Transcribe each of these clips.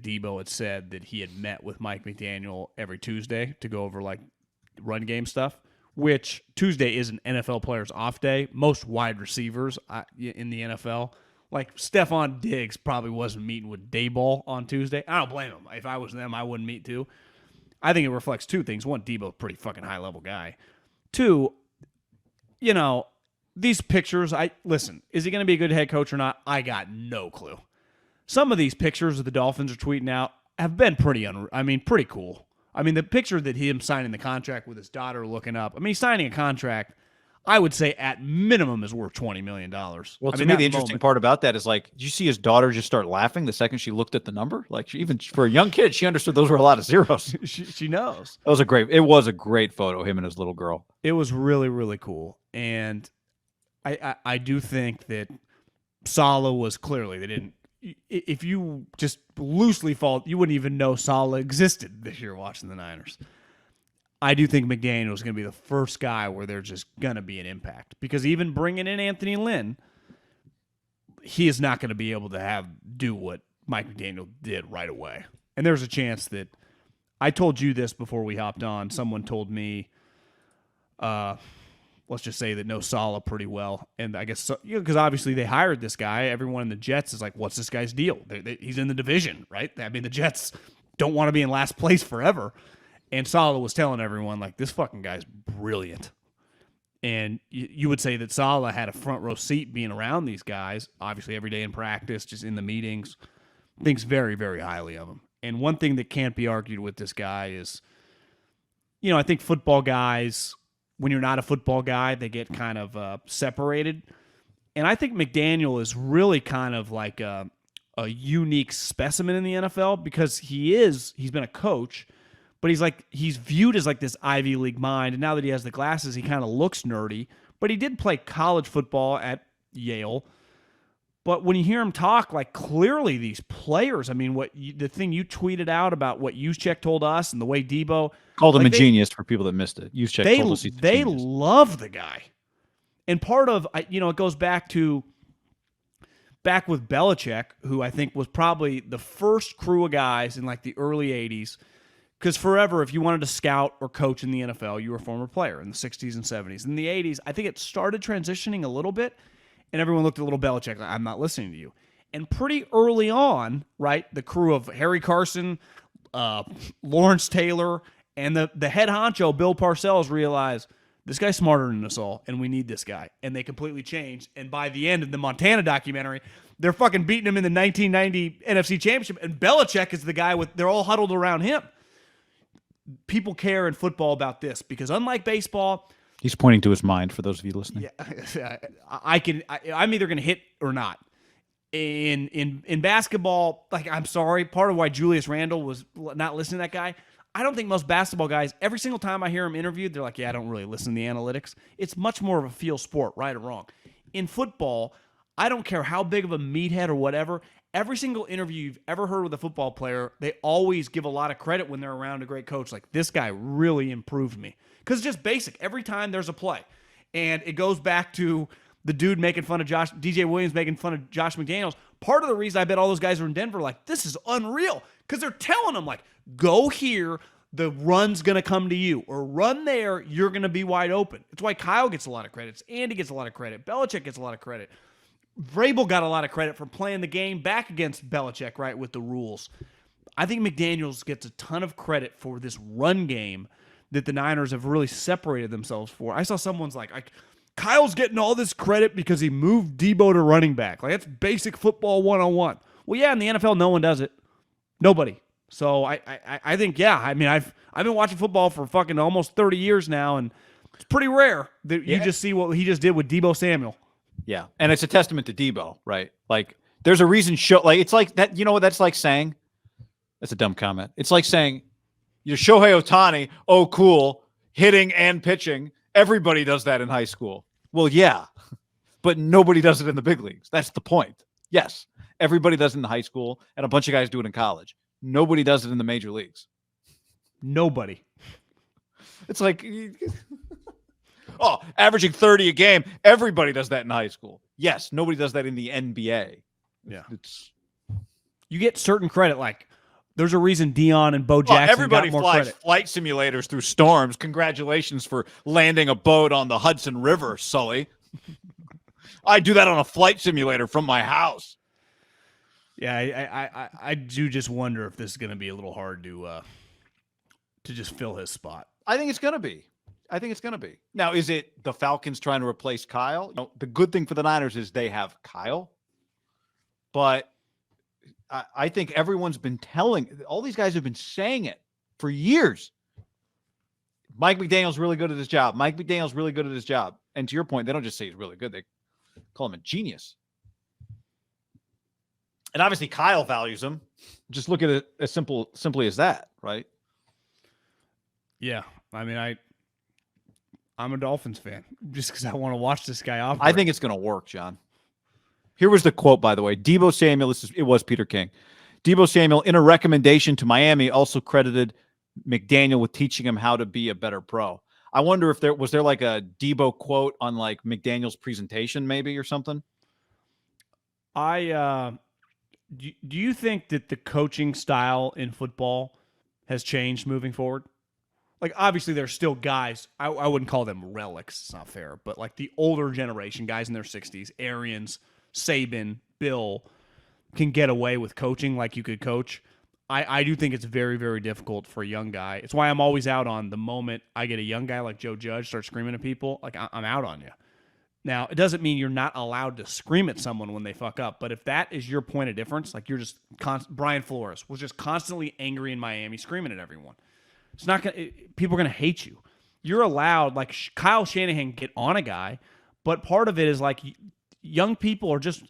that Deebo had said that he had met with Mike McDaniel every Tuesday to go over like run game stuff, which Tuesday is an NFL player's off day. Most wide receivers in the NFL, like Stephon Diggs, probably wasn't meeting with Dayball on Tuesday. I don't blame him. If I was them, I wouldn't meet too. I think it reflects two things. One, Deebo's a pretty fucking high-level guy. Two, these pictures, listen, is he going to be a good head coach or not? I got no clue. Some of these pictures that the Dolphins are tweeting out have been pretty cool. I mean, the picture that him signing the contract with his daughter looking up, he's signing a contract, I would say at minimum is worth $20 million. Well, to me, the interesting part about that is, like, did you see his daughter just start laughing the second she looked at the number? Like, even for a young kid, she understood those were a lot of zeros. she knows. It was a great photo, him and his little girl. It was really, really cool. And I do think that Saleh was clearly, they didn't, if you just loosely followed, you wouldn't even know Saleh existed this year watching the Niners. I do think McDaniel is going to be the first guy where there's just going to be an impact. Because even bringing in Anthony Lynn, he is not going to be able to do what Mike McDaniel did right away. And there's a chance that, I told you this before we hopped on, someone told me, let's just say that knows Saleh pretty well. And I guess, because obviously they hired this guy. Everyone in the Jets is like, what's this guy's deal? He's in the division, right? I mean, the Jets don't want to be in last place forever. And Saleh was telling everyone, like, this fucking guy's brilliant. And you would say that Saleh had a front row seat being around these guys, obviously every day in practice, just in the meetings. Thinks very, very highly of him. And one thing that can't be argued with this guy is, I think football guys, when you're not a football guy, they get kind of separated. And I think McDaniel is really kind of like a unique specimen in the NFL because he's been a coach, but he's viewed as like this Ivy League mind. And now that he has the glasses, he kind of looks nerdy. But he did play college football at Yale. But when you hear him talk, like, clearly these players, the thing you tweeted out about what Juszczyk told us and the way Deebo called him a genius for people that missed it. Juszczyk told us he's a genius. They love the guy. And part of, it goes back with Belichick, who I think was probably the first crew of guys in like the early 80s. Because forever, if you wanted to scout or coach in the NFL, you were a former player in the 60s and 70s. In the 80s, I think it started transitioning a little bit. And everyone looked at little Belichick like, I'm not listening to you. And pretty early on, right, the crew of Harry Carson, Lawrence Taylor, and the head honcho, Bill Parcells, realized this guy's smarter than us all, and we need this guy. And they completely changed. And by the end of the Montana documentary, they're fucking beating him in the 1990 NFC Championship. And Belichick is the guy they're all huddled around him. People care in football about this because unlike baseball, he's pointing to his mind for those of you listening. Yeah, I'm either going to hit or not. In basketball, like, I'm sorry, part of why Julius Randle was not listening to that guy, I don't think most basketball guys, every single time I hear them interviewed, they're like, yeah, I don't really listen to the analytics. It's much more of a feel sport, right or wrong. In football, I don't care how big of a meathead or whatever, every single interview you've ever heard with a football player, they always give a lot of credit when they're around a great coach. Like, this guy really improved me. Because it's just basic. Every time there's a play. And it goes back to the dude making fun of DJ Williams making fun of Josh McDaniels. Part of the reason I bet all those guys are in Denver like, this is unreal. Because they're telling them, like, go here, the run's going to come to you. Or run there, you're going to be wide open. It's why Kyle gets a lot of credit. Andy gets a lot of credit. Belichick gets a lot of credit. Vrabel got a lot of credit for playing the game back against Belichick, right, with the rules. I think McDaniels gets a ton of credit for this run game that the Niners have really separated themselves for. I saw someone's like, Kyle's getting all this credit because he moved Deebo to running back. Like, that's basic football 101. Well, yeah, in the NFL, no one does it. Nobody. So I think, yeah, I've been watching football for fucking almost 30 years now, and it's pretty rare that you just see what he just did with Deebo Samuel. Yeah, and it's a testament to Deebo, right? Like, there's a reason it's like that, what that's like saying? That's a dumb comment. It's like saying, Shohei Ohtani, oh, cool, hitting and pitching. Everybody does that in high school. Well, yeah, but nobody does it in the big leagues. That's the point. Yes, everybody does it in high school, and a bunch of guys do it in college. Nobody does it in the major leagues. Nobody. It's like, averaging 30 a game. Everybody does that in high school. Yes, nobody does that in the NBA. Yeah. You get certain credit, like, There's a reason Dion and Bo Well, Jackson everybody got more flies credit. flight simulators through storms. Congratulations for landing a boat on the Hudson River, Sully. I do that on a flight simulator from my house. Yeah, I do just wonder if this is going to be a little hard to just fill his spot. I think it's going to be. Now, is it the Falcons trying to replace Kyle? The good thing for the Niners is they have Kyle. But I think everyone's been all these guys have been saying it for years. Mike McDaniel's really good at his job. And to your point, they don't just say he's really good. They call him a genius. And obviously Kyle values him. Just look at it as simply as that, right? Yeah. I mean, I'm a Dolphins fan just because I want to watch this guy operate. I think it's going to work, John. Here was the quote, by the way. Deebo Samuel, it was Peter King. Deebo Samuel, in a recommendation to Miami, also credited McDaniel with teaching him how to be a better pro. I wonder if there was like a Deebo quote on like McDaniel's presentation maybe or something? Do you think that the coaching style in football has changed moving forward? Like, obviously, there's still guys. I wouldn't call them relics. It's not fair. But, like, the older generation, guys in their 60s, Arians, Saban, Bill, can get away with coaching like you could coach. I do think it's very, very difficult for a young guy. It's why I'm always out on the moment I get a young guy like Joe Judge start screaming at people, like, I'm out on you. Now, it doesn't mean you're not allowed to scream at someone when they fuck up, but if that is your point of difference, like you're just Brian Flores was just constantly angry in Miami, screaming at everyone. It's not gonna. People are gonna hate you. You're allowed, like Kyle Shanahan, get on a guy, but part of it is like young people are just.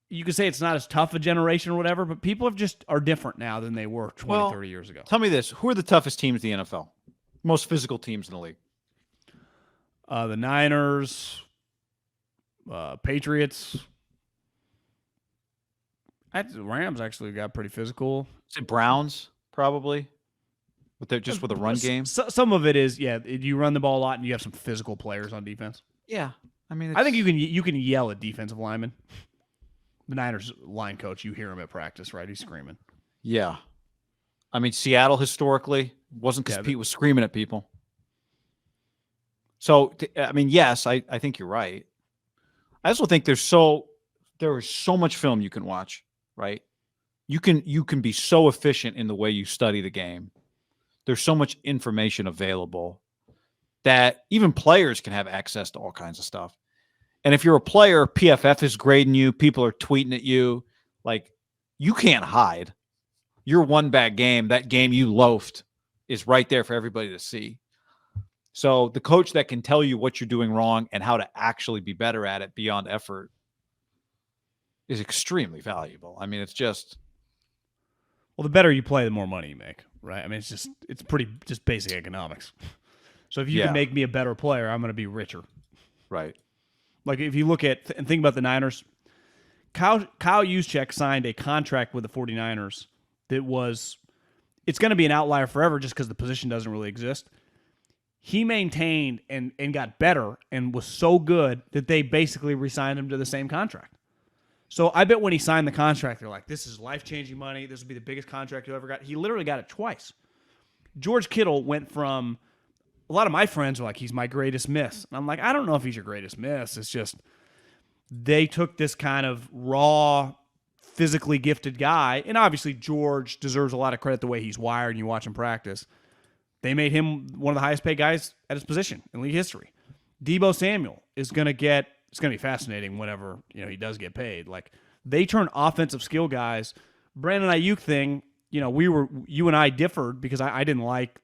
You could say it's not as tough a generation or whatever, but people are different now than they were 20, 30 years ago. Tell me this: who are the toughest teams in the NFL? Most physical teams in the league? The Niners. Patriots. The Rams actually got pretty physical. Is it Browns, probably? With a run game? Some of it is, yeah, you run the ball a lot and you have some physical players on defense. Yeah. I mean, I think you can yell at defensive linemen. The Niners line coach, you hear him at practice, right? He's screaming. Yeah. I mean, Seattle historically wasn't because Pete was screaming at people. So, I mean, yes, I think you're right. I also think there is so much film you can watch, right? You can be so efficient in the way you study the game. There's so much information available that even players can have access to all kinds of stuff. And if you're a player, PFF is grading you, people are tweeting at you, like you can't hide. Your one bad game, that game you loafed, is right there for everybody to see. So the coach that can tell you what you're doing wrong and how to actually be better at it beyond effort is extremely valuable. I mean, it's just... Well, the better you play, the more money you make, right? I mean, it's pretty just basic economics. So if you can make me a better player, I'm going to be richer. Right. Like if you look at and think about the Niners, Kyle Juszczyk signed a contract with the 49ers that it's going to be an outlier forever just because the position doesn't really exist. He maintained and got better and was so good that they basically re-signed him to the same contract. So I bet when he signed the contract, they're like, this is life-changing money. This will be the biggest contract you ever got. He literally got it twice. George Kittle went from, a lot of my friends are like, he's my greatest miss. And I'm like, I don't know if he's your greatest miss. It's just they took this kind of raw, physically gifted guy, and obviously George deserves a lot of credit the way he's wired and you watch him practice. They made him one of the highest paid guys at his position in league history. Deebo Samuel is going to it's going to be fascinating whenever, he does get paid. Like they turn offensive skill guys. Brandon Ayuk thing, you and I differed because I didn't like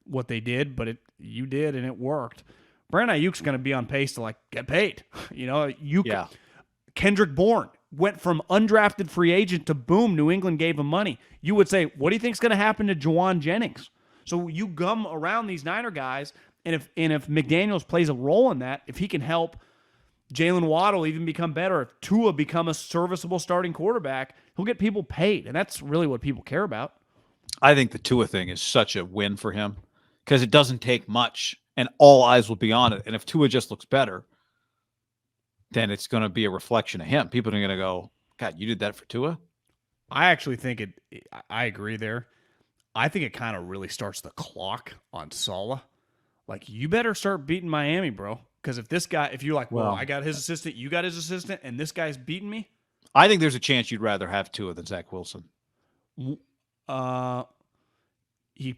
what they did, but you did and it worked. Brandon Ayuk's going to be on pace to get paid. Kendrick Bourne went from undrafted free agent to boom, New England gave him money. You would say, what do you think is going to happen to Juwan Jennings? So you gum around these Niner guys, and if McDaniels plays a role in that, if he can help Jalen Waddle even become better, if Tua become a serviceable starting quarterback, he'll get people paid, and that's really what people care about. I think the Tua thing is such a win for him because it doesn't take much, and all eyes will be on it. And if Tua just looks better, then it's going to be a reflection of him. People are going to go, God, you did that for Tua? I actually think I agree there. I think it kind of really starts the clock on Saleh. Like, you better start beating Miami, bro. Because if you're like, well, I got his assistant, you got his assistant, and this guy's beating me. I think there's a chance you'd rather have Tua than Zach Wilson. I mean,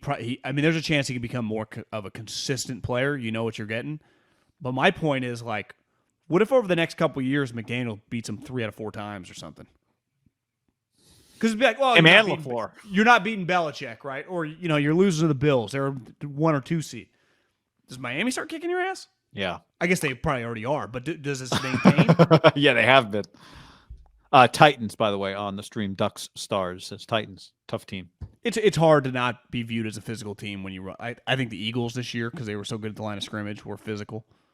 there's a chance he could become more of a consistent player. You know what you're getting. But my point is, like, what if over the next couple of years McDaniel beats him 3 out of 4 times or something? Because it'd be like, well, you're not beating Belichick, right? Or, you're losing to the Bills. They're 1 or 2 seed. Does Miami start kicking your ass? Yeah. I guess they probably already are, but does this maintain? Yeah, they have been. Titans, by the way, on the stream. Ducks Stars says Titans. Tough team. It's hard to not be viewed as a physical team when you run. I think the Eagles this year, because they were so good at the line of scrimmage, were physical.